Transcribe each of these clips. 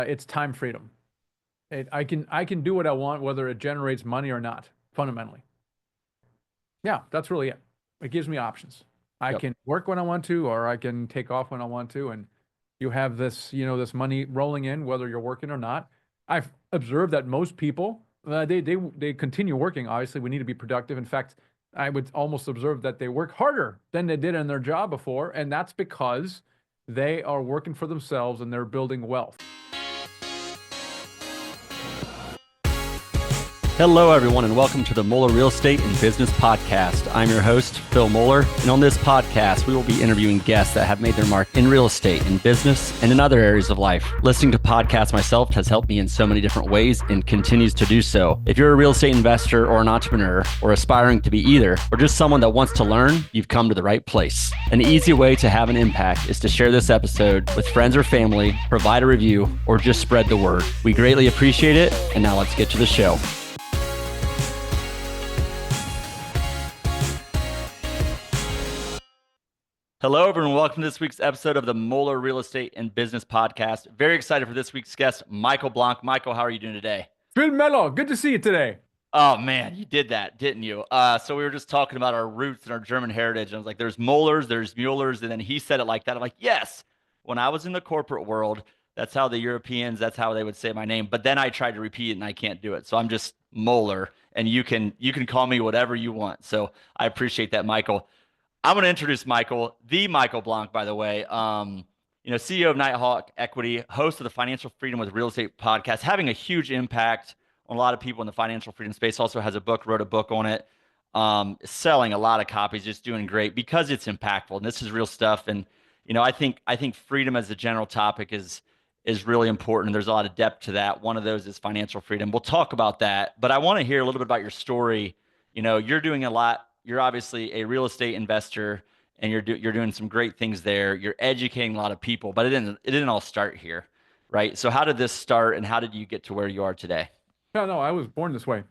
It's time freedom. I can do what I want, whether it generates money or not, fundamentally. Yeah, that's really it. It gives me options. I Yep. can work when I want to, or I can take off when I want to. And you have this money rolling in, whether you're working or not. I've observed that most people, they continue working. Obviously, we need to be productive. In fact, I would almost observe that they work harder than they did in their job before. And that's because they are working for themselves and they're building wealth. Hello, everyone, and welcome to the Moeller Real Estate and Business Podcast. I'm your host, Phil Moeller, and on this podcast, we will be interviewing guests that have made their mark in real estate, in business, and in other areas of life. Listening to podcasts myself has helped me in so many different ways and continues to do so. If you're a real estate investor or an entrepreneur, or aspiring to be either, or just someone that wants to learn, you've come to the right place. An easy way to have an impact is to share this episode with friends or family, provide a review, or just spread the word. We greatly appreciate it, and now let's get to the show. Hello, everyone. Welcome to this week's episode of the Moeller Real Estate and Business Podcast. Very excited for this week's guest, Michael Blanc. Michael, how are you doing today? Phil Mello, good to see you today. Oh, man, you did that, didn't you? So we were just talking about our roots and our German heritage. And I was like, there's Moellers, there's Muellers. And then he said it like that. I'm like, yes. When I was in the corporate world, that's how the Europeans, that's how they would say my name. But then I tried to repeat it and I can't do it. So I'm just Moeller. And you can call me whatever you want. So I appreciate that, Michael. I'm going to introduce Michael, the Michael Blanc, by the way. CEO of Nighthawk Equity, host of the Financial Freedom with Real Estate podcast, having a huge impact on a lot of people in the financial freedom space. Also has a book, wrote a book on it, selling a lot of copies, just doing great because it's impactful. And this is real stuff. And I think freedom as a general topic is really important. There's a lot of depth to that. One of those is financial freedom. We'll talk about that, but I want to hear a little bit about your story. You're doing a lot. You're obviously a real estate investor, and you're doing some great things there. You're educating a lot of people, but it didn't all start here, right? So how did this start, and how did you get to where you are today? No, I was born this way.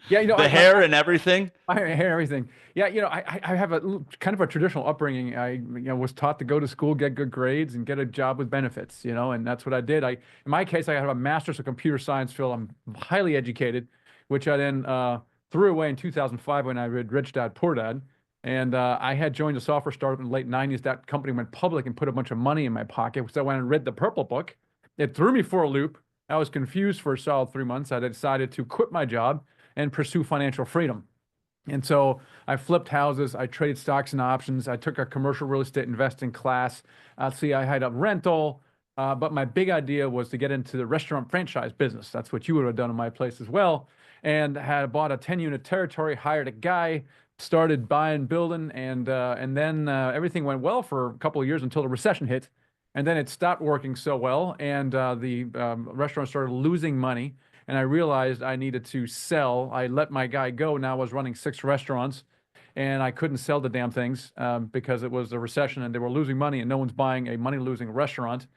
Yeah, the hair and everything. I hear everything. Yeah, I have a kind of a traditional upbringing. I was taught to go to school, get good grades, and get a job with benefits. And that's what I did. In my case, I have a master's of computer science. Phil, I'm highly educated, which I then threw away in 2005 when I read Rich Dad Poor Dad. And I had joined a software startup in the late 90s. That company went public and put a bunch of money in my pocket. So I went and read the Purple Book. It threw me for a loop. I was confused for a solid 3 months. I decided to quit my job and pursue financial freedom. And so I flipped houses. I traded stocks and options. I took a commercial real estate investing class. I had a rental. But my big idea was to get into the restaurant franchise business. That's what you would have done in my place as well. And had bought a 10-unit territory, hired a guy, started buying, building, and then everything went well for a couple of years until the recession hit. And then it stopped working so well, and the restaurant started losing money. And I realized I needed to sell. I let my guy go. Now I was running 6 restaurants, and I couldn't sell the damn things because it was a recession and they were losing money, and no one's buying a money-losing restaurant.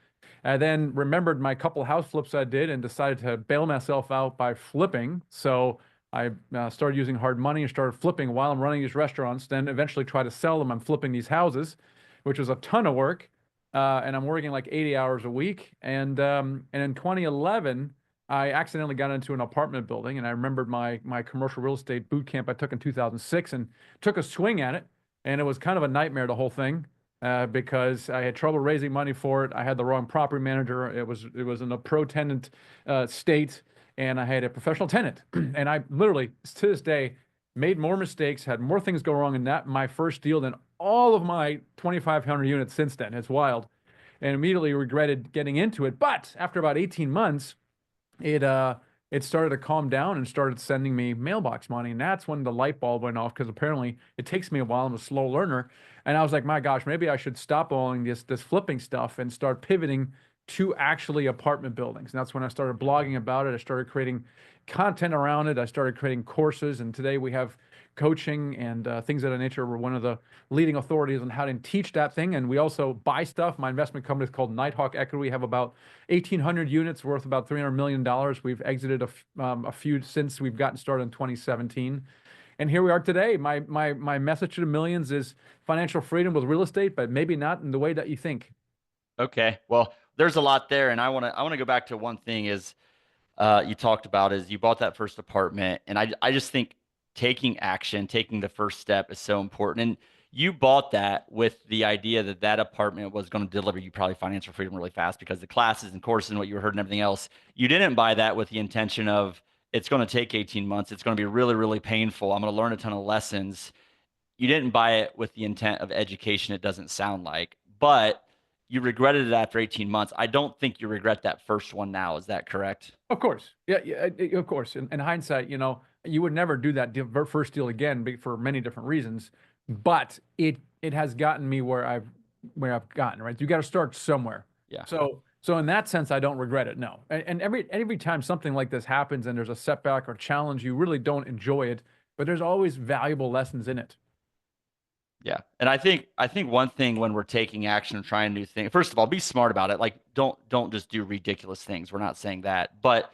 I then remembered my couple house flips I did and decided to bail myself out by flipping. So I started using hard money and started flipping while I'm running these restaurants, then eventually try to sell them. I'm flipping these houses, which was a ton of work. And I'm working like 80 hours a week. And in 2011, I accidentally got into an apartment building, and I remembered my commercial real estate boot camp I took in 2006 and took a swing at it. And it was kind of a nightmare, the whole thing. Because I had trouble raising money for it. I had the wrong property manager. It was in a pro-tenant state, and I had a professional tenant. And I literally, to this day, made more mistakes, had more things go wrong in that my first deal than all of my 2,500 units since then. It's wild. And immediately regretted getting into it. But after about 18 months, it started to calm down and started sending me mailbox money. And that's when the light bulb went off, because apparently it takes me a while. I'm a slow learner. And I was like, my gosh, maybe I should stop owning this flipping stuff and start pivoting to actually apartment buildings. And that's when I started blogging about it. I started creating content around it. I started creating courses. And today we have coaching and things of that nature. We're one of the leading authorities on how to teach that thing. And we also buy stuff. My investment company is called Nighthawk Equity. We have about 1,800 units worth about $300 million. We've exited a few since we've gotten started in 2017. And here we are today. My message to the millions is financial freedom with real estate, but maybe not in the way that you think. Okay. Well, there's a lot there, and I want to go back to one thing is you talked about is you bought that first apartment, and I just think taking action, taking the first step is so important. And you bought that with the idea that that apartment was going to deliver you probably financial freedom really fast because the classes and courses and what you heard and everything else. You didn't buy that with the intention of it's going to take 18 months. It's going to be really, really painful. I'm going to learn a ton of lessons. You didn't buy it with the intent of education, it doesn't sound like, but you regretted it after 18 months. I don't think you regret that first one now. Is that correct? Of course. Yeah, yeah, of course. In hindsight, you would never do that first deal again for many different reasons, but it has gotten me where I've gotten, right? You got to start somewhere. Yeah. So in that sense, I don't regret it. No. And every time something like this happens and there's a setback or challenge, you really don't enjoy it, but there's always valuable lessons in it. Yeah. And I think one thing when we're taking action and trying new things, first of all, be smart about it. Like don't just do ridiculous things. We're not saying that, but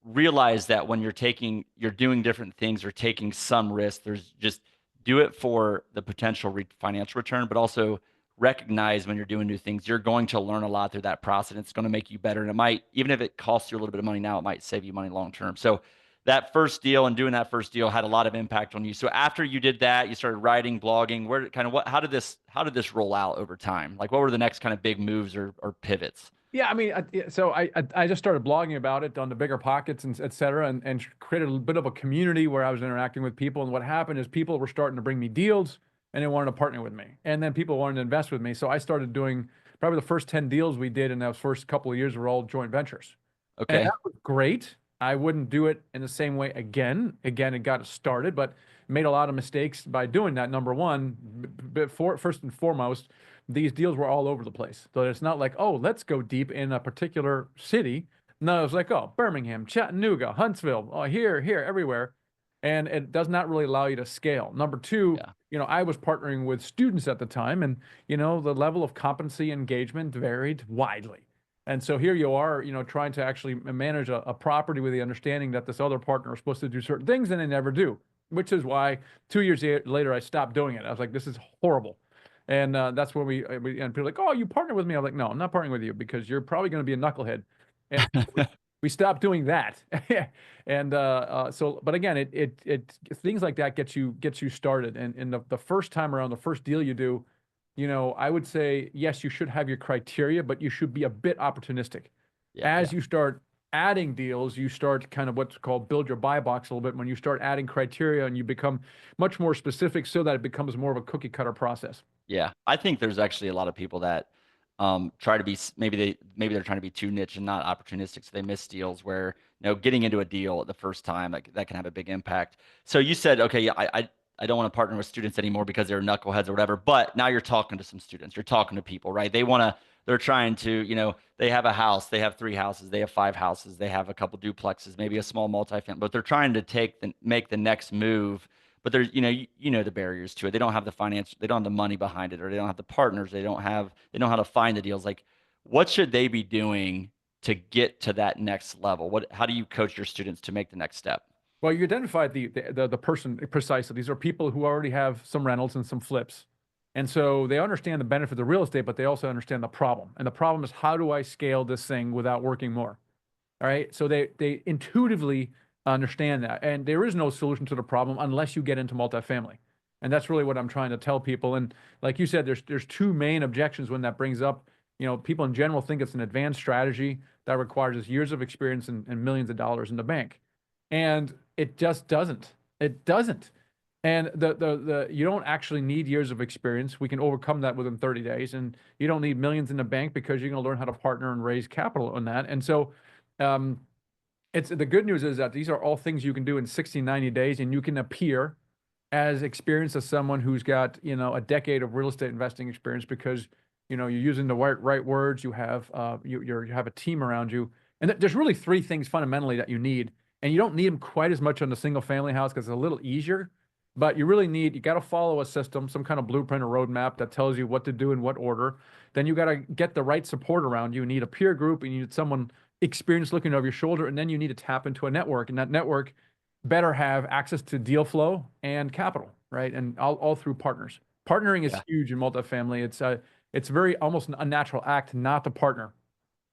realize that when you're doing different things or taking some risk, there's just do it for the potential financial return, but also recognize when you're doing new things, you're going to learn a lot through that process. It's going to make you better. And it might, even if it costs you a little bit of money now, it might save you money long term. So that first deal and doing that first deal had a lot of impact on you. So after you did that, you started writing, blogging. Where kind of how did this roll out over time? Like what were the next kind of big moves or pivots? Yeah, I mean, so I just started blogging about it on the BiggerPockets and et cetera, and created a bit of a community where I was interacting with people. And what happened is people were starting to bring me deals and they wanted to partner with me. And then people wanted to invest with me. So I started doing probably the first 10 deals we did in those first couple of years were all joint ventures. And Okay. that was great. I wouldn't do it in the same way again. Again, it got started, but made a lot of mistakes by doing that. Number one, before first and foremost, these deals were all over the place. So it's not like, oh, let's go deep in a particular city. No, it's like, oh, Birmingham, Chattanooga, Huntsville, oh, here, everywhere. And it does not really allow you to scale. Number two, Yeah. I was partnering with students at the time, and the level of competency engagement varied widely. And so here you are, trying to actually manage a property with the understanding that this other partner is supposed to do certain things and they never do, which is why 2 years later I stopped doing it. I was like, this is horrible. And that's when and people are like, oh, you partner with me. I'm like, no, I'm not partnering with you because you're probably going to be a knucklehead. And we stopped doing that. And but again, things like that gets you started. And the first time around, the first deal you do, I would say, yes, you should have your criteria, but you should be a bit opportunistic. Yeah. As Yeah. you start adding deals, you start kind of what's called build your buy box a little bit. When you start adding criteria and you become much more specific so that it becomes more of a cookie cutter process. Yeah, I think there's actually a lot of people that try to be maybe they're trying to be too niche and not opportunistic, so they miss deals where getting into a deal at the first time that can have a big impact. So you said, okay, yeah, I don't want to partner with students anymore because they're knuckleheads or whatever. But now you're talking to some students, you're talking to people, right? They're trying to, they have a house, they have 3 houses, they have 5 houses, they have a couple duplexes, maybe a small multifamily, but they're trying to make the next move, but there's you know the barriers to it. They don't have the finance, they don't have the money behind it, or they don't have the partners, they don't know how to find the deals. Like what should they be doing to get to that next level? How do you coach your students to make the next step? Well, you identified the person precisely. These are people who already have some rentals and some flips. And so they understand the benefit of real estate, but they also understand the problem. And the problem is, how do I scale this thing without working more? All right. So they intuitively understand that. And there is no solution to the problem unless you get into multifamily. And that's really what I'm trying to tell people. And like you said, there's two main objections when that brings up. People in general think it's an advanced strategy that requires us years of experience and millions of dollars in the bank. And it just doesn't. It doesn't. And the you don't actually need years of experience. We can overcome that within 30 days. And you don't need millions in the bank because you're going to learn how to partner and raise capital on that. And so um, it's the good news is that these are all things you can do in 60, 90 days, and you can appear as experienced as someone who's got, a decade of real estate investing experience because, you're using the right words. You have you have a team around you. And there's really three things fundamentally that you need. And you don't need them quite as much on the single family house because it's a little easier. But you got to follow a system, some kind of blueprint or roadmap that tells you what to do in what order. Then you got to get the right support around you. You need a peer group. You need someone experienced looking over your shoulder. And then you need to tap into a network. And that network better have access to deal flow and capital, right? And all through partners. Partnering is Yeah. huge in multifamily. it's very almost an unnatural act not to partner.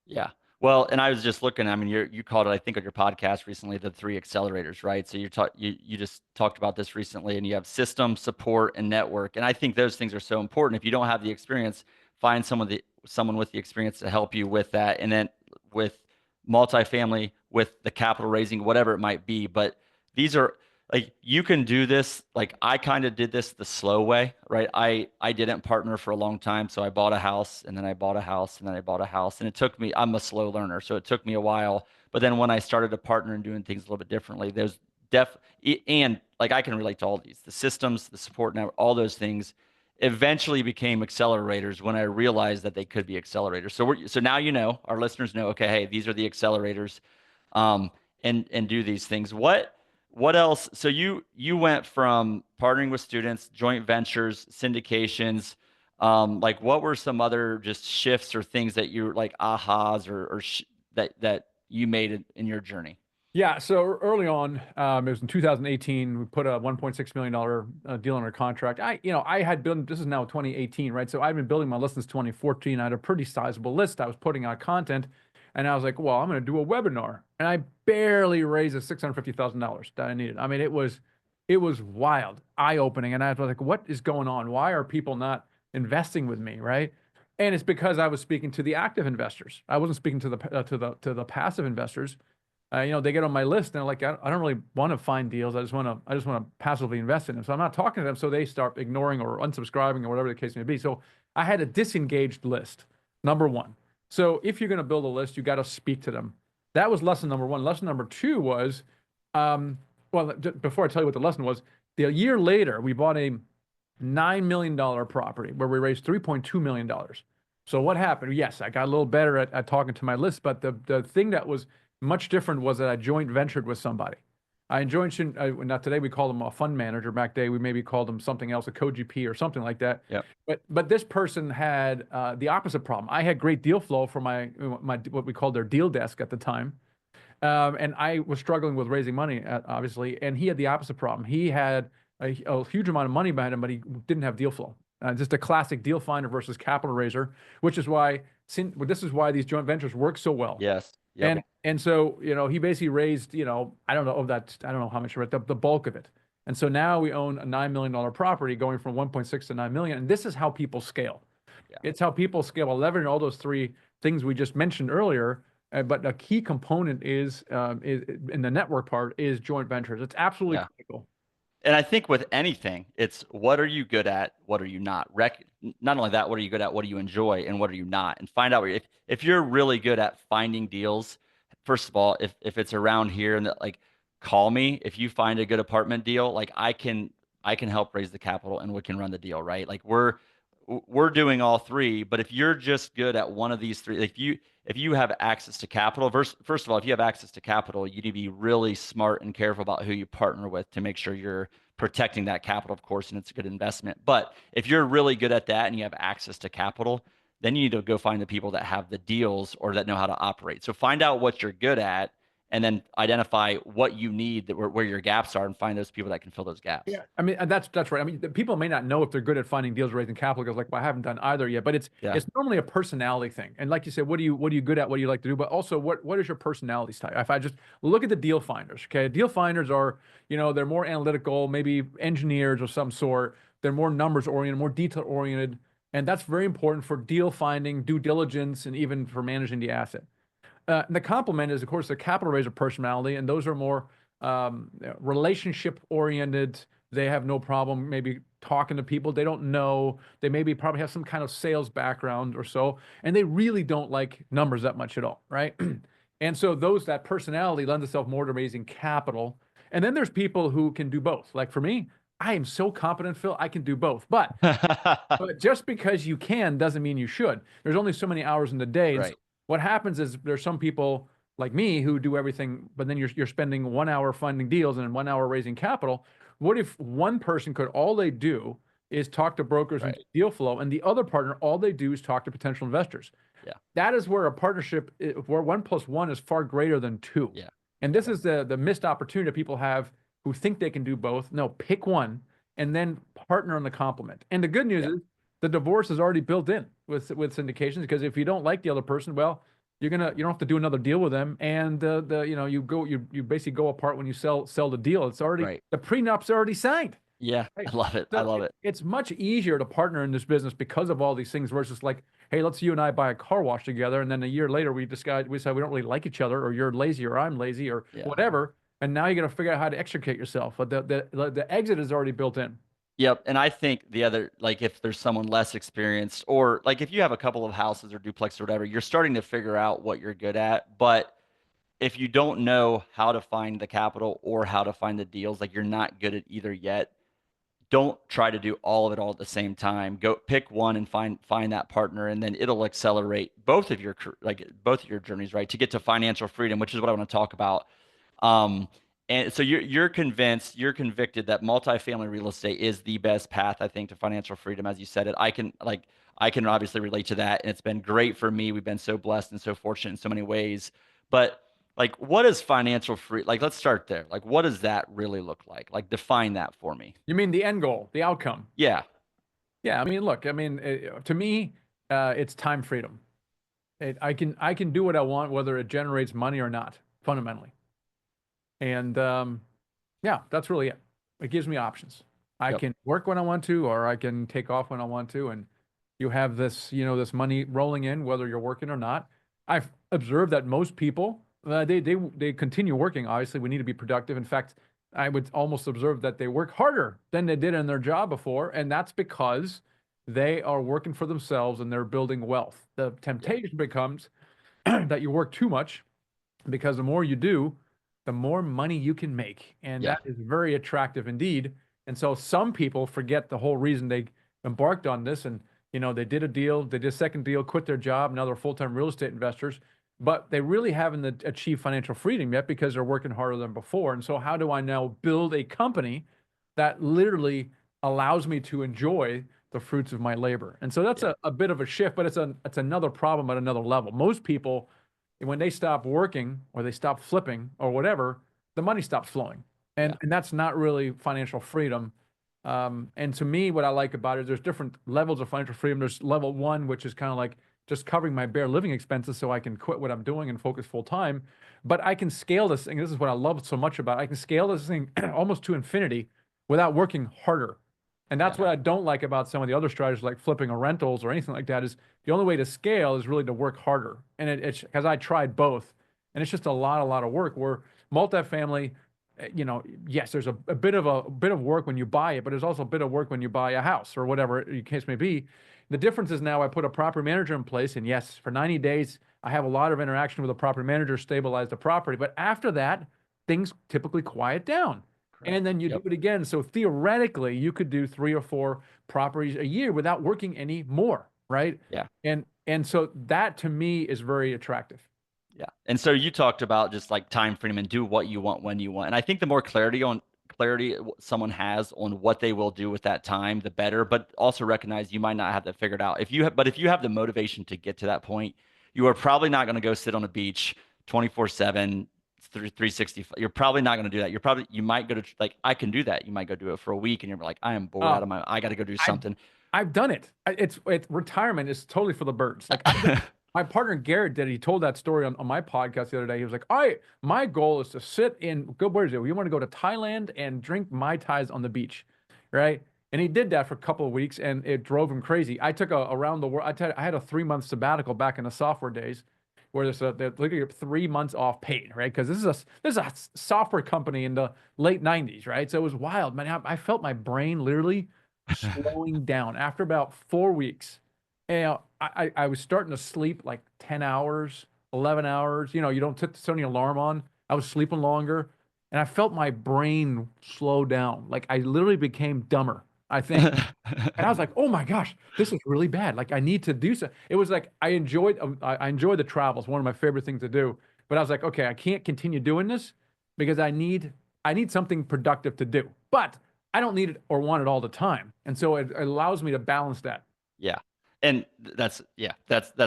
Yeah. Well, and I was just looking, I mean, you called it, I think, on your podcast recently, the three accelerators, right? So you just talked about this recently, and you have system, support, and network. And I think those things are so important. If you don't have the experience, find someone with the experience to help you with that. And then with multifamily, with the capital raising, whatever it might be. But these are like, you can do this. Like, I kind of did this the slow way, right? I didn't partner for a long time, so I bought a house, and then I bought a house, and then I bought a house, and it took me. I'm a slow learner, so it took me a while. But then when I started to partner and doing things a little bit differently, there's def and like, I can relate to all these, the systems, the support network, all those things eventually became accelerators when I realized that they could be accelerators. So now, our listeners know, okay, hey, these are the accelerators, and do these things. What else? So you went from partnering with students, joint ventures, syndications. Like, what were some other just shifts or things that you like, ahas, that you made in your journey? Yeah, so early on, it was in 2018. We put a $1.6 million deal under contract. I had built. This is now 2018, right? So I've been building my list since 2014. I had a pretty sizable list. I was putting out content, and I was like, well, I'm going to do a webinar, and I barely raised the $650,000 that I needed. I mean, it was wild, eye-opening, and I was like, what is going on? Why are people not investing with me, right? And it's because I was speaking to the active investors. I wasn't speaking to the passive investors. They get on my list and they're like, I don't really want to find deals. I just want to passively invest in them. So I'm not talking to them. So they start ignoring or unsubscribing or whatever the case may be. So I had a disengaged list, number one. So if you're going to build a list, you got to speak to them. That was lesson number one. Lesson number two was, before I tell you what the lesson was, the year later, we bought a $9 million property where we raised $3.2 million. So what happened? Yes, I got a little better at talking to my list, but the thing that was much different was that I joint ventured with somebody. Not today, we call them a fund manager. Back day, we maybe called them something else, a co-GP or something like that. Yep. But this person had the opposite problem. I had great deal flow for my what we called their deal desk at the time. And I was struggling with raising money, obviously, and he had the opposite problem. He had a huge amount of money behind him, but he didn't have deal flow. Just a classic deal finder versus capital raiser, which is why these joint ventures work so well. Yes. Yep. And so, he basically raised, I don't know how much, but the bulk of it. And so now we own a $9 million property going from 1.6 to 9 million. And this is how people scale. Yeah. It's how people scale, 11 and all those three things we just mentioned earlier. But a key component is in the network part is joint ventures. It's absolutely critical. And I think with anything, it's what are you good at? What are you not? Not only that, what are you good at? What do you enjoy? And what are you not? And find out if you're really good at finding deals. First of all, if it's around here, and like, call me if you find a good apartment deal. Like, I can help raise the capital and we can run the deal, right? Like, we're doing all three. But if you're just good at one of these three, if you have access to capital, first of all, if you have access to capital, you need to be really smart and careful about who you partner with to make sure you're protecting that capital, of course, and it's a good investment. But if you're really good at that and you have access to capital, then you need to go find the people that have the deals or that know how to operate. So find out what you're good at, and then identify what you need, where your gaps are, and find those people that can fill those gaps. Yeah, I mean, that's right. I mean, people may not know if they're good at finding deals, raising capital, because like, well, I haven't done either yet. But it's normally a personality thing. And like you said, what are you good at? What do you like to do? But also, what is your personality type? If I just look at the deal finders, okay, deal finders are, they're more analytical, maybe engineers of some sort. They're more numbers oriented, more detail oriented, and that's very important for deal finding, due diligence, and even for managing the asset. The complement is, of course, the capital raiser personality, and those are more relationship oriented. They have no problem maybe talking to people they don't know. They probably have some kind of sales background or so, and they really don't like numbers that much at all, right? And so that personality lends itself more to raising capital. And then there's people who can do both. Like for me, I am so competent, Phil, I can do both. But just because you can doesn't mean you should. There's only so many hours in the day. Right. What happens is there's some people like me who do everything, but then you're spending 1 hour finding deals and then 1 hour raising capital. What if one person all they do is talk to brokers and deal flow, and the other partner, all they do is talk to potential investors? Yeah. That is where a partnership, where 1 + 1 is far greater than 2. Yeah. And this is the missed opportunity people have who think they can do both. No, pick one and then partner on the complement. And the good news is the divorce is already built in. with syndications, because if you don't like the other person, well, you don't have to do another deal with them, and you basically go apart when you sell the deal. It's already, Right. the prenup's already signed. Yeah. Right? I love it. I So love it. it's much easier to partner in this business because of all these things versus like, hey, let's you and I buy a car wash together, and then a year later we decide we don't really like each other, or you're lazy or I'm lazy or Yeah. whatever, and now you got to figure out how to extricate yourself. But the exit is already built in. Yep. And I think the other, like if there's someone less experienced, or like if you have a couple of houses or duplex or whatever, you're starting to figure out what you're good at. But if you don't know how to find the capital or how to find the deals, like you're not good at either yet, don't try to do all of it all at the same time. Go pick one and find that partner, and then it'll accelerate both of your journeys, right? To get to financial freedom, which is what I want to talk about. Um, and so you're convinced, you're convicted that multifamily real estate is the best path, I think, to financial freedom, as you said it. I can obviously relate to that, and it's been great for me. We've been so blessed and so fortunate in so many ways. But like, what is financial free? Like, let's start there. Like, what does that really look like? Like, define that for me. You mean the end goal, the outcome? Yeah. Yeah, I mean, look, I mean, to me, it's time freedom. I can do what I want, whether it generates money or not, fundamentally. And yeah, that's really it. It gives me options. I Yep. can work when I want to, or I can take off when I want to, and you have this, this money rolling in, whether you're working or not. I've observed that most people, they continue working. Obviously, we need to be productive. In fact, I would almost observe that they work harder than they did in their job before, and that's because they are working for themselves and they're building wealth. The Yeah. temptation becomes that you work too much, because the more you do, the more money you can make. And Yeah. that is very attractive indeed. And so some people forget the whole reason they embarked on this. And, they did a deal, they did a second deal, quit their job. Now they're full-time real estate investors, but they really haven't achieved financial freedom yet because they're working harder than before. And so how do I now build a company that literally allows me to enjoy the fruits of my labor? And so that's Yeah. a bit of a shift, but it's another problem at another level. Most people, when they stop working or they stop flipping or whatever, the money stops flowing. And, Yeah. and that's not really financial freedom. And to me, what I like about it, there's different levels of financial freedom. There's level one, which is kind of like just covering my bare living expenses so I can quit what I'm doing and focus full time. But I can scale this thing. This is what I love so much about it. I can scale this thing almost to infinity without working harder. And that's Yeah. what I don't like about some of the other strategies like flipping or rentals or anything like that, is the only way to scale is really to work harder. And it's because I tried both, and it's just a lot of work. Where multifamily, yes, there's a bit of work when you buy it, but there's also a bit of work when you buy a house or whatever the case may be. The difference is now I put a property manager in place, and yes, for 90 days, I have a lot of interaction with a property manager, stabilize the property. But after that, things typically quiet down. Correct. And then you do Yep. it again. So theoretically, you could do 3 or 4 properties a year without working any more, right? Yeah. And so that to me is very attractive. Yeah. And so you talked about just like time freedom and do what you want when you want. And I think the more clarity someone has on what they will do with that time, the better, but also recognize you might not have that figured out. If you have the motivation to get to that point, you are probably not going to go sit on a beach 24/7, 365. You're probably not going to do that. You might go to, like, I can do that. You might go do it for a week and you're like, I am bored out Oh, of I got to go do I something. I've done it. It's retirement is totally for the birds. Like my partner Garrett did. He told that story on my podcast the other day. He was like, my goal is to sit in go. Where is it? We want to go to Thailand and drink Mai Tais on the beach, right? And he did that for a couple of weeks, and it drove him crazy. I took a around the world. I had a 3 month sabbatical back in the software days, where they're looking at 3 months off paid, right? Because this is a software company in the late 90s, right? So it was wild, man. I felt my brain literally slowing down after about 4 weeks. And I was starting to sleep like 10 hours, 11 hours. You don't set any alarm on. I was sleeping longer, and I felt my brain slow down. Like I literally became dumber, I think. And I was like, oh my gosh, this is really bad. Like I need to do so. It was like I enjoyed the travel. It's one of my favorite things to do. But I was like, okay, I can't continue doing this because I need something productive to do. But I don't need it or want it all the time. And so it allows me to balance that. Yeah. And that's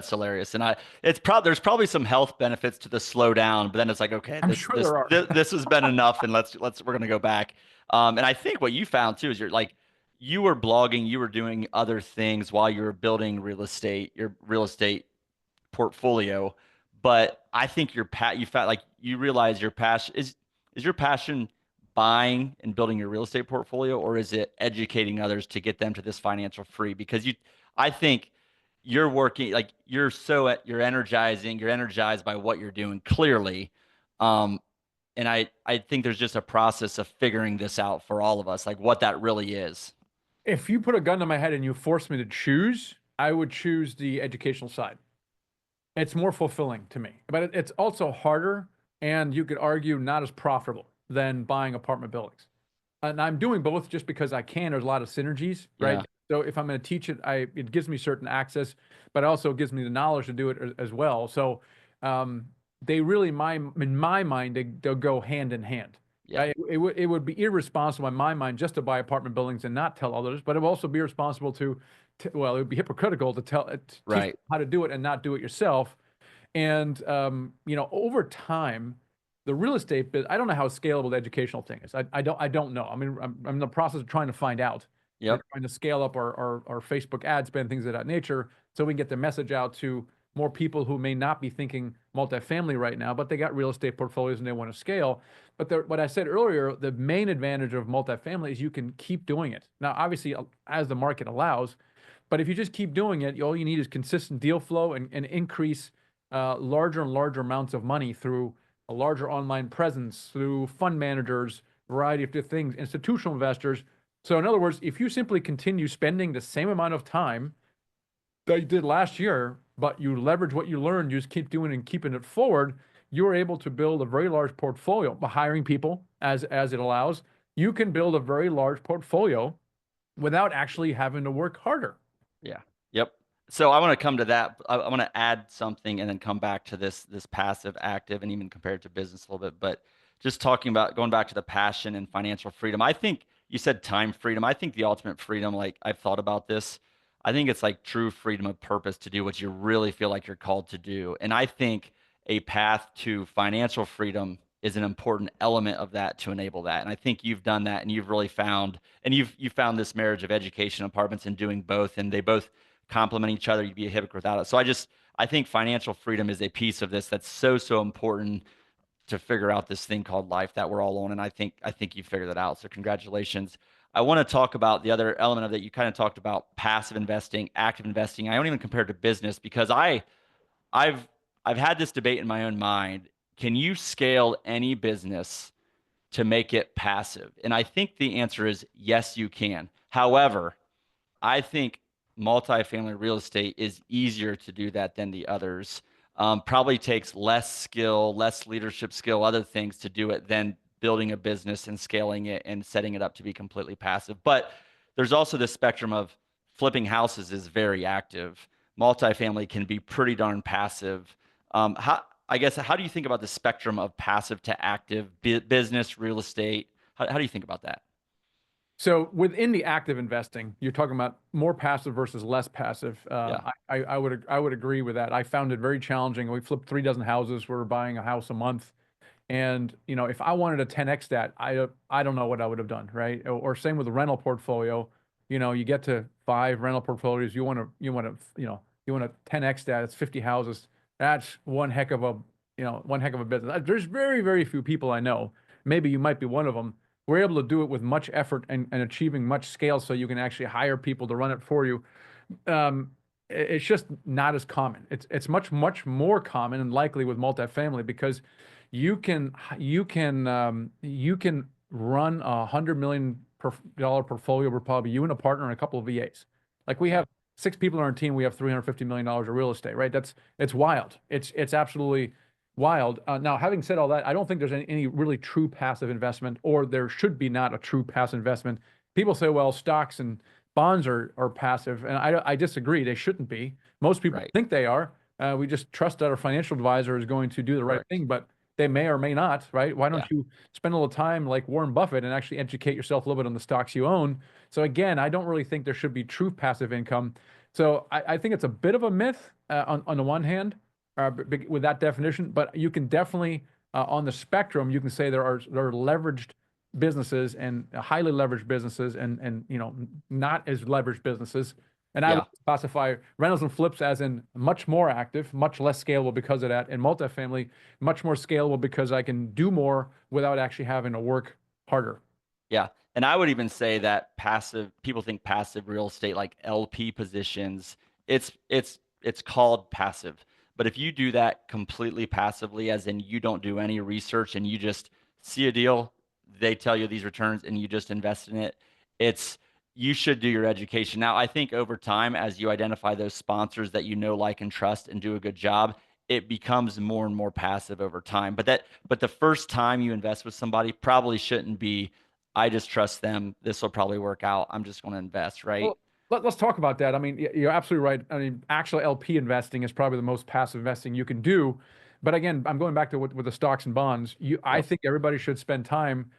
hilarious. And there's probably some health benefits to the slow down, but then it's like, okay, I'm sure there are. this has been enough, and we're gonna go back. And I think what you found too is you're like, you were blogging, you were doing other things while you were building your real estate portfolio. But I think you felt like you realize your passion is your passion buying and building your real estate portfolio, or is it educating others to get them to this financial free? Because I think you're working like you're energized by what you're doing clearly. Um, and I think there's just a process of figuring this out for all of us, like what that really is. If you put a gun to my head and you force me to choose, I would choose the educational side. It's more fulfilling to me, but it's also harder, and you could argue not as profitable than buying apartment buildings. And I'm doing both just because I can. There's a lot of synergies, right? Yeah. So if I'm going to teach it, it gives me certain access, but also gives me the knowledge to do it as well. So um, they really, in my mind, they'll go hand in hand. Yeah. It would be irresponsible in my mind just to buy apartment buildings and not tell others, but it would also be responsible well, it would be hypocritical to teach Right. how to do it and not do it yourself. And over time, the real estate bit, I don't know how scalable the educational thing is. I don't know. I mean, I'm in the process of trying to find out and Yep. trying to scale up our Facebook ad spend, things of that nature, so we can get the message out to more people who may not be thinking multifamily right now, but they got real estate portfolios and they want to scale. But what I said earlier, the main advantage of multifamily is you can keep doing it. Now, obviously, as the market allows, but if you just keep doing it, all you need is consistent deal flow and increase larger and larger amounts of money through a larger online presence, through fund managers, variety of different things, institutional investors. So in other words, if you simply continue spending the same amount of time that you did last year, but you leverage what you learned, you just keep doing and keeping it forward, you're able to build a very large portfolio by hiring people as it allows. You can build a very large portfolio without actually having to work harder. Yeah. Yep. So I want to come to that. I want to add something and then come back to this passive active and even compare it to business a little bit. But just talking about going back to the passion and financial freedom. I think you said time freedom. I think the ultimate freedom, like I've thought about this. I think it's like true freedom of purpose to do what you really feel like you're called to do. And I think a path to financial freedom is an important element of that to enable that. And I think you've done that and you've really found and you've found this marriage of education and apartments and doing both, and they both complement each other. You'd be a hypocrite without it. So I think financial freedom is a piece of this that's so important to figure out this thing called life that we're all on. And I think you figured that out. So congratulations. I want to talk about the other element of that. You kind of talked about passive investing, active investing. I don't even compare it to business because I've I've had this debate in my own mind. Can you scale any business to make it passive? And I think the answer is yes, you can. However, I think multifamily real estate is easier to do that than the others. Probably takes less skill, less leadership skill, other things to do it than building a business and scaling it and setting it up to be completely passive. But there's also this spectrum of flipping houses is very active. Multifamily can be pretty darn passive. I guess, how do you think about the spectrum of passive to active business, real estate? How do you think about that? So within the active investing, you're talking about more passive versus less passive. Yeah. I would agree with that. I found it very challenging. We flipped 3 dozen houses. We're buying a house a month, and if I wanted a 10x that, I don't know what I would have done, right? Or same with the rental portfolio. You get to 5 rental portfolios. You want to 10x that. It's 50 houses. That's one heck of a business. There's very very few people I know. Maybe you might be one of them. We're able to do it with much effort and achieving much scale, so you can actually hire people to run it for you. It's just not as common. It's much more common and likely with multifamily because you can run $100 million portfolio with probably you and a partner and a couple of VAs. Like we Yeah. have 6 people on our team, we have $350 million of real estate, right? It's wild. It's absolutely wild. Now, having said all that, I don't think there's any really true passive investment, or there should be not a true passive investment. People say, well, stocks and bonds are passive, and I disagree. They shouldn't be. Most people Right. think they are. We just trust that our financial advisor is going to do the right Correct. thing, but they may or may not, right? Why don't Yeah. you spend a little time like Warren Buffett and actually educate yourself a little bit on the stocks you own? So again, I don't really think there should be true passive income. So I think it's a bit of a myth on the one hand, with that definition, but you can definitely on the spectrum, you can say there are leveraged businesses and highly leveraged businesses and not as leveraged businesses. And I would Yeah. classify rentals and flips as in much more active, much less scalable because of that, and multifamily much more scalable because I can do more without actually having to work harder. Yeah. And I would even say that passive, people think passive real estate, like LP positions, it's called passive. But if you do that completely passively, as in you don't do any research and you just see a deal, they tell you these returns and you just invest in it, it's you should do your education. Now, I think over time, as you identify those sponsors that you know, like, and trust and do a good job, it becomes more and more passive over time. But the first time you invest with somebody probably shouldn't be, I just trust them. This will probably work out. I'm just going to invest, right? Well, let's talk about that. I mean, you're absolutely right. I mean, actual LP investing is probably the most passive investing you can do. But again, I'm going back to with the stocks and bonds. I Yep. think everybody should spend time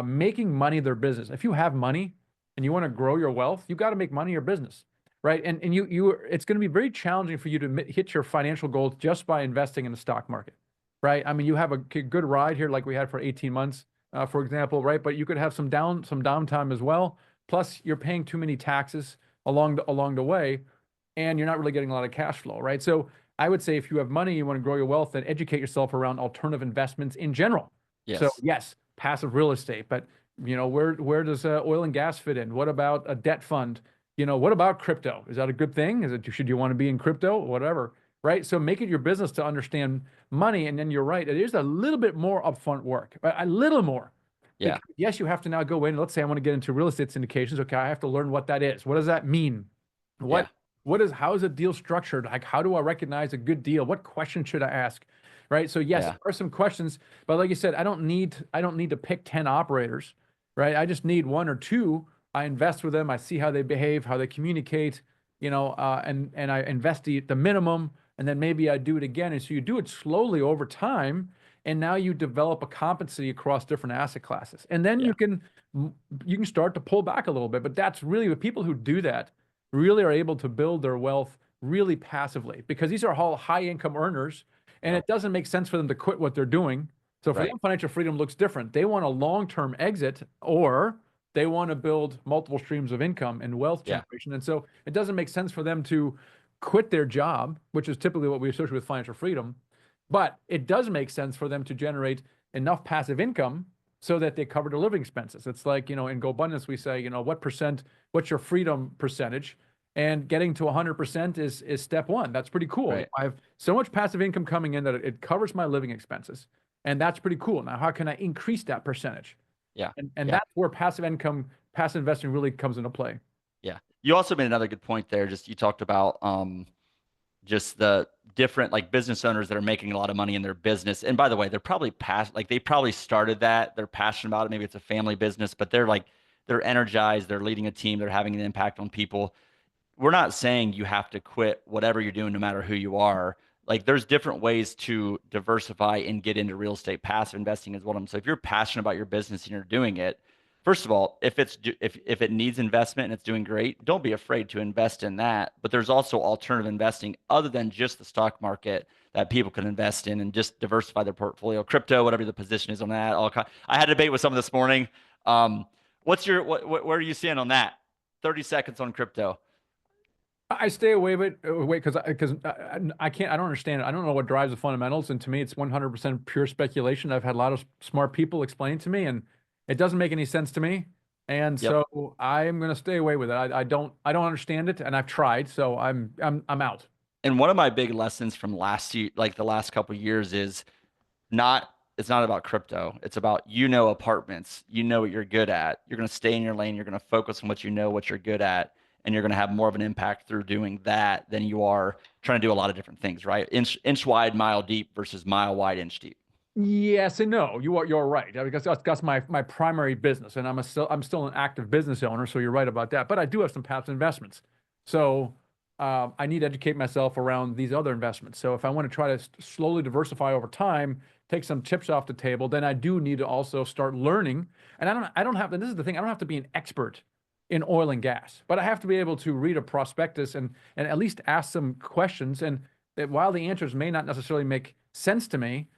making money their business. If you have money and you want to grow your wealth, you got to make money your business, right? And it's going to be very challenging for you to hit your financial goals just by investing in the stock market, right? I mean, you have a good ride here, like we had for 18 months, for example, right? But you could have some downtime as well. Plus, you're paying too many taxes along the way, and you're not really getting a lot of cash flow, right? So I would say if you have money, you want to grow your wealth, then educate yourself around alternative investments in general. So Yes. yes, passive real estate, but where does oil and gas fit in? What about a debt fund? What about crypto? Is that a good thing? Should you want to be in crypto? Whatever, right? So make it your business to understand money, and then you're right. It is a little bit more upfront work, a little more. Yeah. Yes, you have to now go in. Let's say I want to get into real estate syndications. Okay, I have to learn what that is. What does that mean? Yeah. What how is a deal structured? Like, how do I recognize a good deal? What questions should I ask? Right. So yes, Yeah. there are some questions, but like you said, I don't need to pick 10 operators, right? I just need one or two. I invest with them. I see how they behave, how they communicate, and I invest the minimum, and then maybe I do it again. And so you do it slowly over time, and now you develop a competency across different asset classes, and then Yeah. you can start to pull back a little bit. But that's really the people who do that really are able to build their wealth really passively, because these are all high income earners, and Yep. it doesn't make sense for them to quit what they're doing. So for Right. them, financial freedom looks different. They want a long term exit, or they want to build multiple streams of income and wealth Yeah. generation. And so it doesn't make sense for them to quit their job, which is typically what we associate with financial freedom. But it does make sense for them to generate enough passive income so that they cover their living expenses. It's like, in GoBundance, we say, what's your freedom percentage? And getting to 100% is step one. That's pretty cool. Right. I have so much passive income coming in that it covers my living expenses. And that's pretty cool. Now, how can I increase that percentage? Yeah. And Yeah. that's where passive investing really comes into play. Yeah. You also made another good point there. Just you talked about just the different, like, business owners that are making a lot of money in their business. And by the way, they're probably like they probably started that. They're passionate about it. Maybe it's a family business, but they're energized. They're leading a team. They're having an impact on people. We're not saying you have to quit whatever you're doing, no matter who you are. Like, there's different ways to diversify and get into real estate. Passive investing is one of them. So if you're passionate about your business and you're doing it, first of all, if it needs investment and it's doing great, don't be afraid to invest in that. But there's also alternative investing other than just the stock market that people can invest in and just diversify their portfolio. Crypto, whatever the position is on that. I had a debate with someone this morning. Where are you seeing on that? 30 seconds on crypto. I stay away with because I can't. I don't understand it. I don't know what drives the fundamentals, and to me, it's 100% pure speculation. I've had a lot of smart people explain to me, and it doesn't make any sense to me. And Yep. so I am going to stay away with it. I don't understand it, and I've tried, so I'm out. And one of my big lessons from last year, like the last couple of years, is not it's not about crypto. It's about, apartments. You know what you're good at. You're going to stay in your lane. You're going to focus on what you're good at, and you're going to have more of an impact through doing that than you are trying to do a lot of different things, right? Inch wide, mile deep versus mile wide, inch deep. Yes and no. You're right, because that's my primary business, and I'm still an active business owner. So you're right about that. But I do have some passive investments. So I need to educate myself around these other investments. So if I want to try to slowly diversify over time, take some chips off the table, then I do need to also start learning. And I don't have. And this is the thing. I don't have to be an expert in oil and gas, but I have to be able to read a prospectus and at least ask some questions. And that while the answers may not necessarily make sense to me,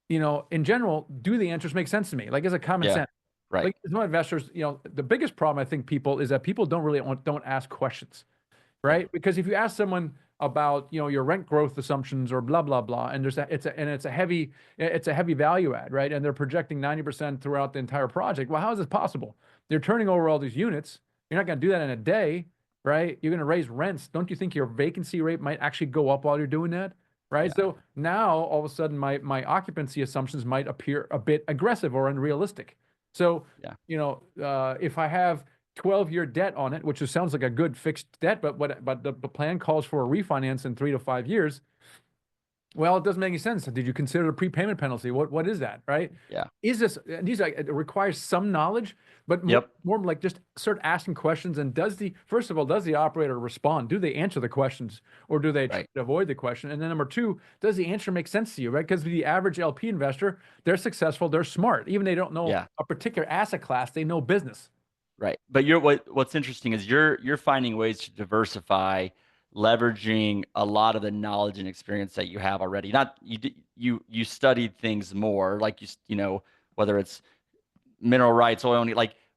in general, do the answers make sense to me? Like, is it common Yeah. sense? Right. Like some investors, the biggest problem I think people is that people don't ask questions, Yeah. right? Because if you ask someone about, your rent growth assumptions or blah blah blah, and it's a heavy value add, right? And they're projecting 90% throughout the entire project. Well, how is this possible? They're turning over all these units. You're not going to do that in a day, right? You're going to raise rents. Don't you think your vacancy rate might actually go up while you're doing that? Right. Yeah. So now all of a sudden my occupancy assumptions might appear a bit aggressive or unrealistic. So, Yeah. if I have 12-year debt on it, which sounds like a good fixed debt, but the plan calls for a refinance in 3 to 5 years. Well, it doesn't make any sense. Did you consider the prepayment penalty? What is that, right? Yeah. Is this these it requires some knowledge, but Yep. more like just start asking questions. And first of all, does the operator respond? Do they answer the questions, or do they try Right. to avoid the question? And then number two, does the answer make sense to you, right? Because the average LP investor, they're successful, they're smart, even they don't know Yeah. a particular asset class, they know business. Right. But what's interesting is you're finding ways to diversify, leveraging a lot of the knowledge and experience that you have already. Not you studied things more, like whether it's mineral rights, oil,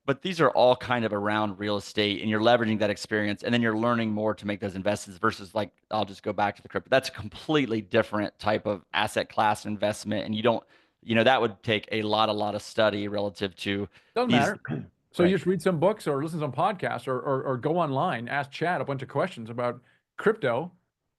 but these are all kind of around real estate, and you're leveraging that experience, and then you're learning more to make those investments versus, like, I'll just go back to the crypto. That's a completely different type of asset class investment, and you don't, that would take a lot of study relative to Doesn't these. matter. So you Right. just read some books or listen to some podcasts or go online, ask Chad a bunch of questions about crypto.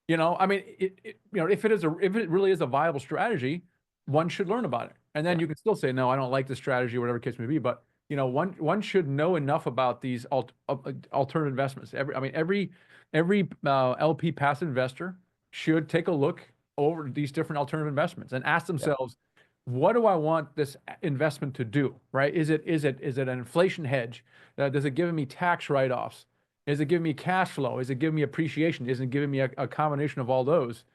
I mean, if it really is a viable strategy, one should learn about it. And then Yeah. you can still say, no, I don't like this strategy, whatever the case may be. But, one should know enough about these alternative investments. Every LP passive investor should take a look over these different alternative investments and ask Yeah. themselves, what do I want this investment to do, right? Is it an inflation hedge? Does it give me tax write-offs? Is it giving me cash flow? Is it giving me appreciation? Is it giving me a combination of all those,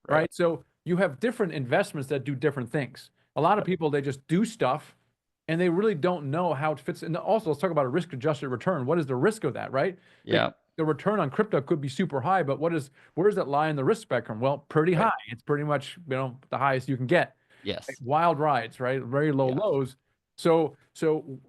Right. right? So you have different investments that do different things. A lot of Yep. people, they just do stuff and they really don't know how it fits. And also, let's talk about a risk-adjusted return. What is the risk of that, right? Because Yeah. the return on crypto could be super high, but where does that lie in the risk spectrum? Well, pretty Right. high. It's pretty much, the highest you can get. Yes. Wild rides, right? Very low Yeah. lows. So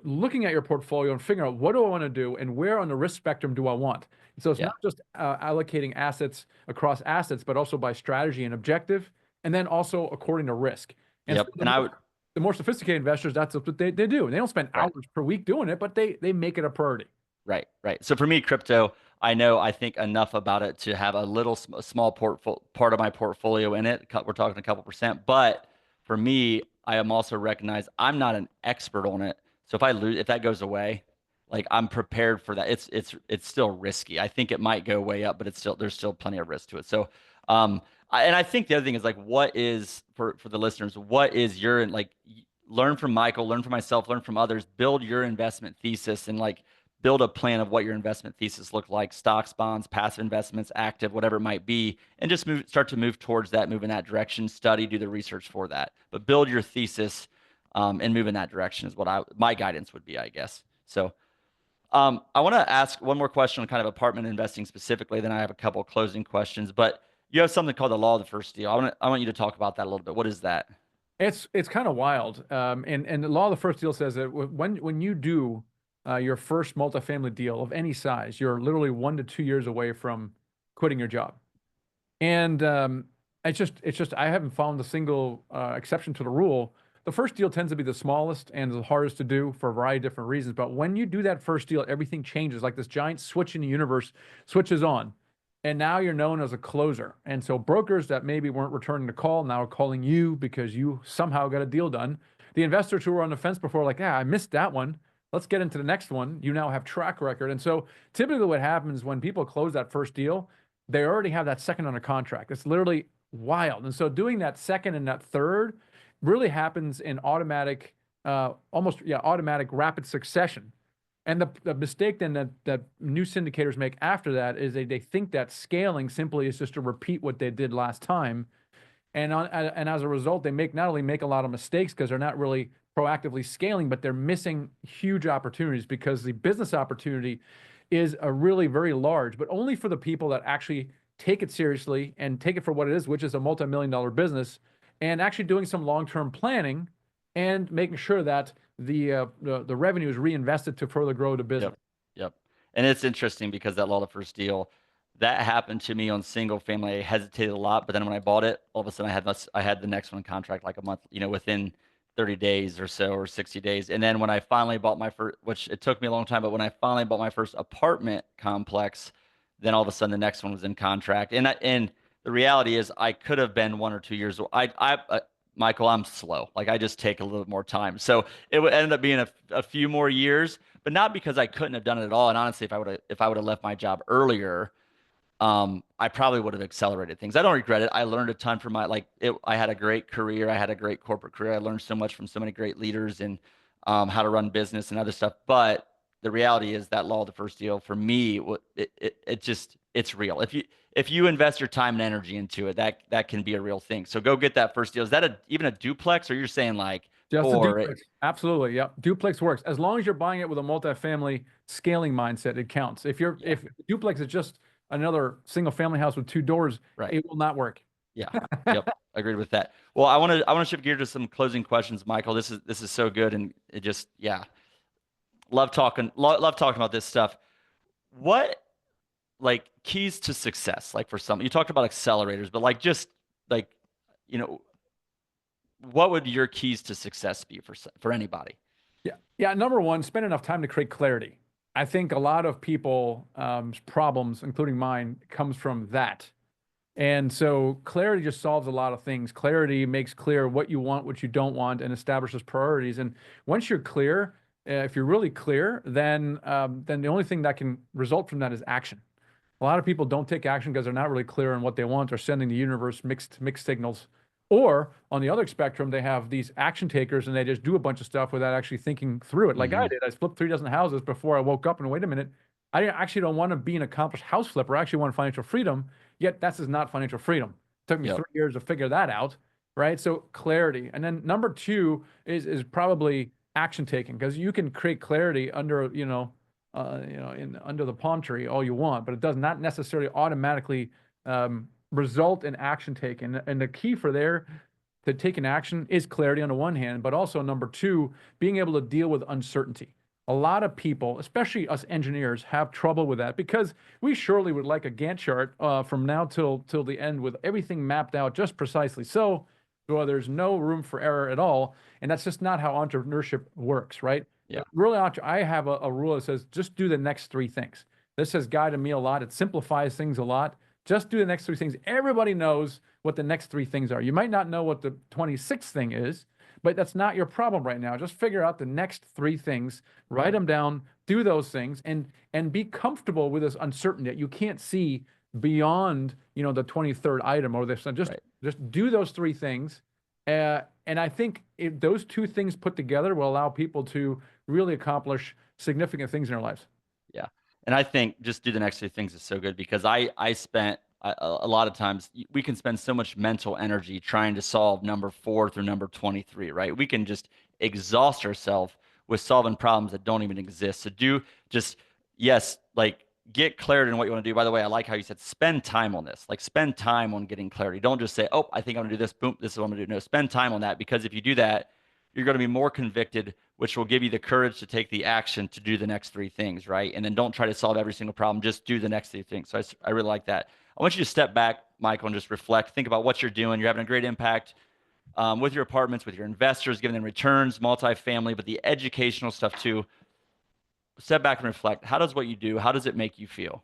looking at your portfolio and figuring out what do I want to do and where on the risk spectrum do I want. So it's Yeah. not just allocating assets across assets, but also by strategy and objective, and then also according to risk. And so Yep. And I would. the more sophisticated investors, that's what they do. And they don't spend Right. hours per week doing it, but they make it a priority. Right, right. So for me, crypto, I think enough about it to have a little small part of my portfolio in it. We're talking a couple percent, but for me, I am also recognize I'm not an expert on it. So if that goes away, like, I'm prepared for that. It's still risky. I think it might go way up, but there's still plenty of risk to it. So, and I think the other thing is, like, what is for the listeners, what is your, like, learn from Michael, learn from myself, learn from others, build your investment thesis, and, like, build a plan of what your investment thesis look like: stocks, bonds, passive investments, active, whatever it might be, and just start to move towards that, move in that direction, study, do the research for that, but build your thesis, and move in that direction is what my guidance would be, I guess. So, I want to ask one more question on kind of apartment investing specifically, then I have a couple of closing questions. But you have something called the law of the first deal. I want you to talk about that a little bit. What is that? It's kind of wild. And the law of the first deal says that when you do your first multifamily deal of any size, you're literally 1 to 2 years away from quitting your job. And it's just I haven't found a single exception to the rule. The first deal tends to be the smallest and the hardest to do for a variety of different reasons. But when you do that first deal, everything changes. Like this giant switch in the universe switches on. And now you're known as a closer. And so brokers that maybe weren't returning the call now are calling you because you somehow got a deal done. The investors who were on the fence before, like, yeah, I missed that one. Let's get into the next one. You now have track record. And so typically what happens when people close that first deal, they already have that second under contract. It's literally wild. And so doing that second and that third really happens in automatic, automatic rapid succession. And the mistake then that new syndicators make after that is they think that scaling simply is just to repeat what they did last time. And as a result, they not only make a lot of mistakes because they're not really proactively scaling, but they're missing huge opportunities because the business opportunity is a really very large, but only for the people that actually take it seriously and take it for what it is, which is a multi-million-dollar business, and actually doing some long-term planning and making sure that the revenue is reinvested to further grow the business. Yep. Yep. And it's interesting because that law of the first deal, that happened to me on single family. I hesitated a lot, but then when I bought it, all of a sudden I had the next one in contract like a month, within 30 days or so, or 60 days. And then when I finally bought my first, which it took me a long time, but when I finally bought my first apartment complex, then all of a sudden the next one was in contract. And the reality is I could have been 1 or 2 years. Michael, I'm slow. Like I just take a little bit more time. So it would end up being a few more years, but not because I couldn't have done it at all. And honestly, if I would have left my job earlier, I probably would have accelerated things. I don't regret it. I learned a ton from I had a great career. I had a great corporate career. I learned so much from so many great leaders and how to run business and other stuff. But the reality is that law of the first deal for me, it's real. If you invest your time and energy into it, that can be a real thing. So go get that first deal. Is that even a duplex, or you're saying like Just a for it? duplex. Absolutely. Yep. Duplex works. As long as you're buying it with a multifamily scaling mindset, it counts. If duplex is just another single family house with 2 doors, Right. it will not work. Yeah. Yep. Agreed with that. Well, I want to shift gear to some closing questions, Michael. This is so good, and it just love talking about this stuff. What like keys to success? Like for some, you talked about accelerators, but like you know, what would your keys to success be for anybody? Yeah. Yeah. Number one, spend enough time to create clarity. I think a lot of people, problems, including mine, comes from that. And so clarity just solves a lot of things. Clarity makes clear what you want, what you don't want, and establishes priorities. And once you're clear, if you're really clear, then the only thing that can result from that is action. A lot of people don't take action because they're not really clear on what they want. They're sending the universe mixed signals. Or on the other spectrum, they have these action takers and they just do a bunch of stuff without actually thinking through it. Like I did. I flipped 3 dozen houses before I woke up and wait a minute. I actually don't want to be an accomplished house flipper. I actually want financial freedom. Yet that's is not financial freedom. It took me Yep. 3 years to figure that out. Right. So clarity. And then number two is probably action taking, because you can create clarity under, under the palm tree all you want, but it does not necessarily automatically result in action taken. And the key for there to take an action is clarity on the one hand, but also number two, being able to deal with uncertainty. A lot of people, especially us engineers, have trouble with that because we surely would like a Gantt chart from now till the end with everything mapped out just precisely. So, well, there's no room for error at all, and that's just not how entrepreneurship works, right? Yeah. Really, I have a rule that says just do the next 3 things. This has guided me a lot. It simplifies things a lot. Just do the next 3 things. Everybody knows what the next 3 things are. You might not know what the 26th thing is, but that's not your problem right now. Just figure out the next 3 things, write them down, do those things, and be comfortable with this uncertainty that you can't see beyond, the 23rd item or this. Just do those 3 things. And I think if those 2 things put together will allow people to really accomplish significant things in their lives. Yeah. And I think just do the next 2 things is so good because I spent a lot of times we can spend so much mental energy trying to solve number 4 through number 23, right? We can just exhaust ourselves with solving problems that don't even exist. So yes, like get clarity on what you want to do. By the way, I like how you said spend time on this. Like spend time on getting clarity. Don't just say, oh, I think I'm gonna do this. Boom, this is what I'm gonna do. No, spend time on that, because if you do that, you're going to be more convicted, which will give you the courage to take the action to do the next 3 things, right? And then don't try to solve every single problem. Just do the next 3 things. So I really like that. I want you to step back, Michael, and just reflect. Think about what you're doing. You're having a great impact with your apartments, with your investors, giving them returns, multifamily, but the educational stuff too. Step back and reflect. How does what you do, how does it make you feel?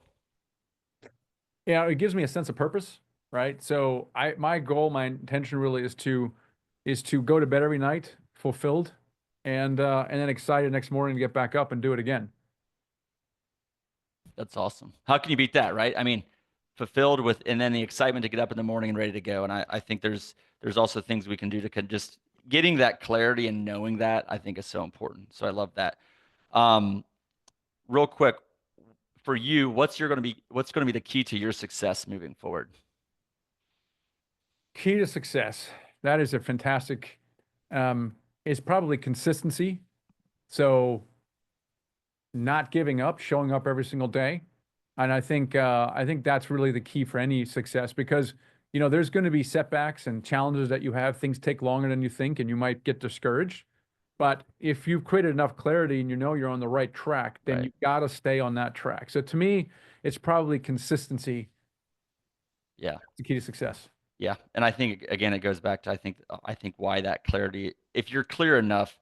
Yeah, it gives me a sense of purpose, right? So my goal, my intention really is to go to bed every night fulfilled and then excited next morning to get back up and do it again. That's awesome. How can you beat that, right? I mean, fulfilled with, and then the excitement to get up in the morning and ready to go. And I think there's also things we can do to just getting that clarity and knowing that, I think is so important. So I love that. Real quick, for you, what's going to be the key to your success moving forward? Key to success. That is a fantastic, is probably consistency. So not giving up, showing up every single day. And I think that's really the key for any success, because there's going to be setbacks and challenges that you have. Things take longer than you think, and you might get discouraged. But if you've created enough clarity and you're on the right track, then Right. you got to stay on that track. So to me, it's probably consistency. Yeah. The key to success. Yeah. And I think, again, it goes back to, I think why that clarity, if you're clear enough,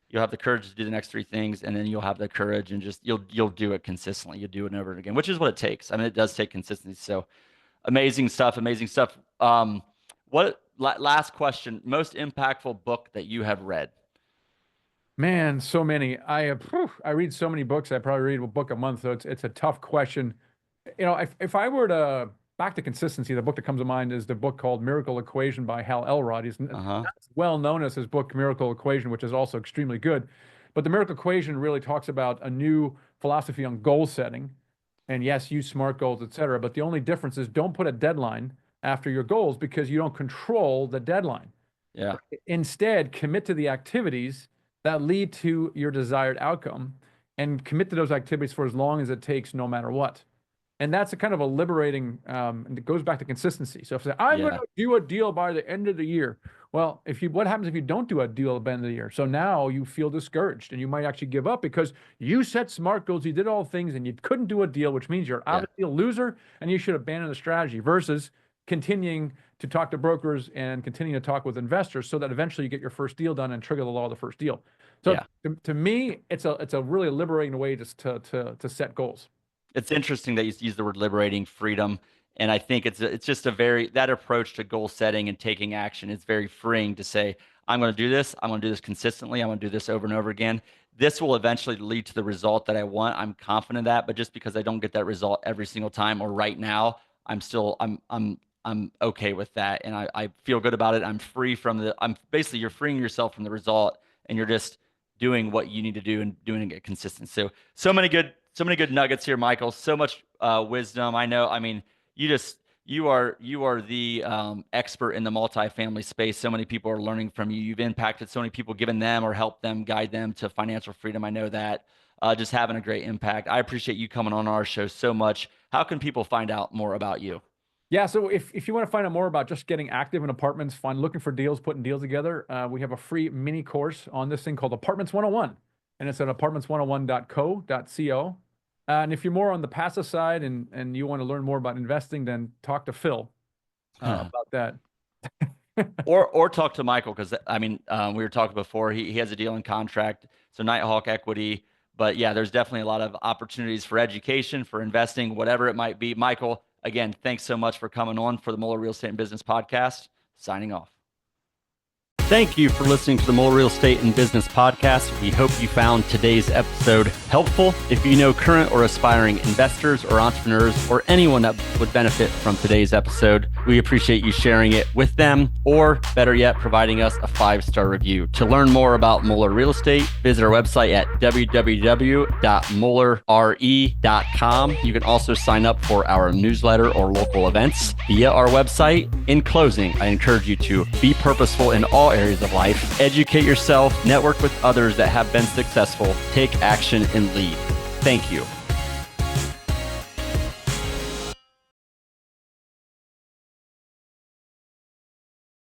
you'll have the courage to do the next three things, and then you'll have the courage and just, you'll do it consistently. You'll do it over and again, which is what it takes. I mean, it does take consistency. So amazing stuff, amazing stuff. Last question, most impactful book that you have read? Man, so many. I read so many books. I probably read a book a month, so it's a tough question. If I were to back to consistency, the book that comes to mind is the book called Miracle Equation by Hal Elrod. He's not as well known as his book Miracle Equation, which is also extremely good. But the Miracle Equation really talks about a new philosophy on goal setting. And yes, use SMART goals, et cetera. But the only difference is don't put a deadline after your goals because you don't control the deadline. Yeah. Instead, commit to the activities that lead to your desired outcome and commit to those activities for as long as it takes, no matter what. And that's a kind of a liberating, and it goes back to consistency. So if I'm going to do a deal by the end of the year, well, what happens if you don't do a deal at the end of the year? So now you feel discouraged and you might actually give up because you set SMART goals, you did all things and you couldn't do a deal, which means you're obviously a loser and you should abandon the strategy versus continuing to talk to brokers and continuing to talk with investors so that eventually you get your first deal done and trigger the law of the first deal. So to me, it's a really liberating way to set goals. It's interesting that you use the word liberating, freedom. And I think it's just that approach to goal setting and taking action is very freeing to say, I'm going to do this. I'm going to do this consistently. I'm going to do this over and over again. This will eventually lead to the result that I want. I'm confident in that. But just because I don't get that result every single time or right now, I'm okay with that. And I feel good about it. I'm free from basically you're freeing yourself from the result and you're just doing what you need to do and doing it consistent. So many good nuggets here, Michael. So much wisdom. I know. I mean, you are the expert in the multifamily space. So many people are learning from you. You've impacted so many people, given them or helped them, guide them to financial freedom. I know that. Just having a great impact. I appreciate you coming on our show so much. How can people find out more about you? Yeah, so if you want to find out more about just getting active in apartments, looking for deals, putting deals together, we have a free mini course on this thing called Apartments 101. And it's at apartments101.co. And if you're more on the passive side and you want to learn more about investing, then talk to Phil about that. or talk to Michael, because I mean, we were talking before, he has a deal in contract, so Nighthawk Equity. But yeah, there's definitely a lot of opportunities for education, for investing, whatever it might be. Michael, again, thanks so much for coming on for the Moeller Real Estate and Business Podcast. Signing off. Thank you for listening to the Moeller Real Estate and Business Podcast. We hope you found today's episode helpful. If you know current or aspiring investors or entrepreneurs or anyone that would benefit from today's episode, we appreciate you sharing it with them, or better yet, providing us a 5-star review. To learn more about Moeller Real Estate, visit our website at www.moellerre.com. You can also sign up for our newsletter or local events via our website. In closing, I encourage you to be purposeful in all areas of life, educate yourself, network with others that have been successful, take action, and lead. Thank you.